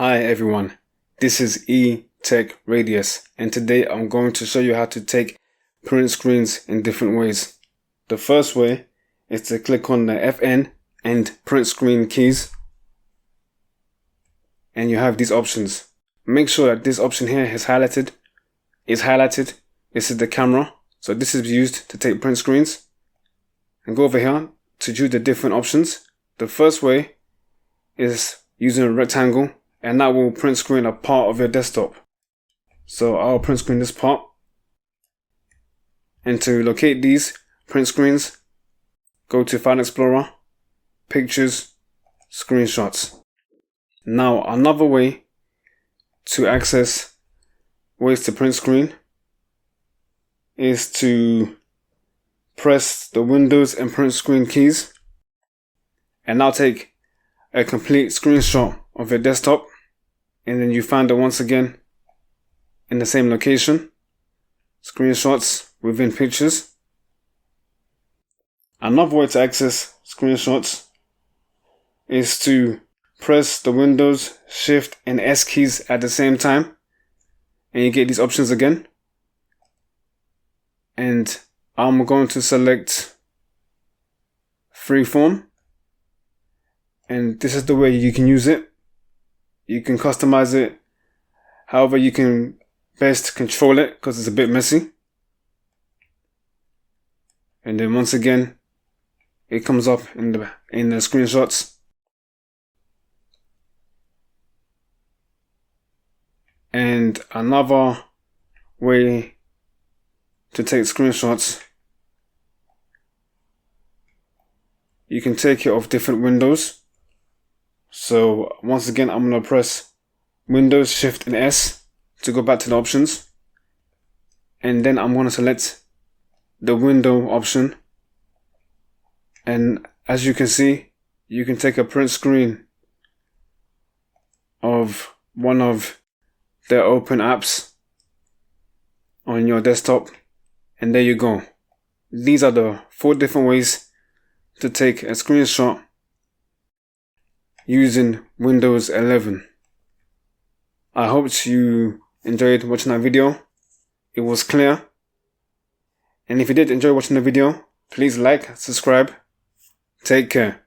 Hi everyone, this is eTech Radius, and today I'm going to show you how to take print screens in different ways. The first way is to click on the FN and print screen keys, and you have these options. Make sure that this option here is highlighted. This is the camera, so this is used to take print screens. And go over here to choose the different options. The first way is using a rectangle, and that will print screen a part of your desktop. So I'll print screen this part. And to locate these print screens, go to File Explorer, Pictures, Screenshots. Now another way to access ways to print screen is to press the Windows and print screen keys, and now take a complete screenshot of your desktop, and then you find it once again in the same location, screenshots within pictures. Another way to access screenshots is to press the Windows, Shift and S keys at the same time, and you get these options again. And I'm going to select Freeform, and this is the way you can use it. You can customize it however you can best control it, because it's a bit messy. And then once again, it comes up in the screenshots. And another way to take screenshots, you can take it off different windows. So once again, I'm going to press Windows, Shift and S to go back to the options. And then I'm going to select the window option. And as you can see, you can take a print screen of one of the open apps on your desktop. And there you go. These are the 4 different ways to take a screenshot using Windows 11. I hope you enjoyed watching that video. It was clear. And if you did enjoy watching the video, please like, subscribe. Take care.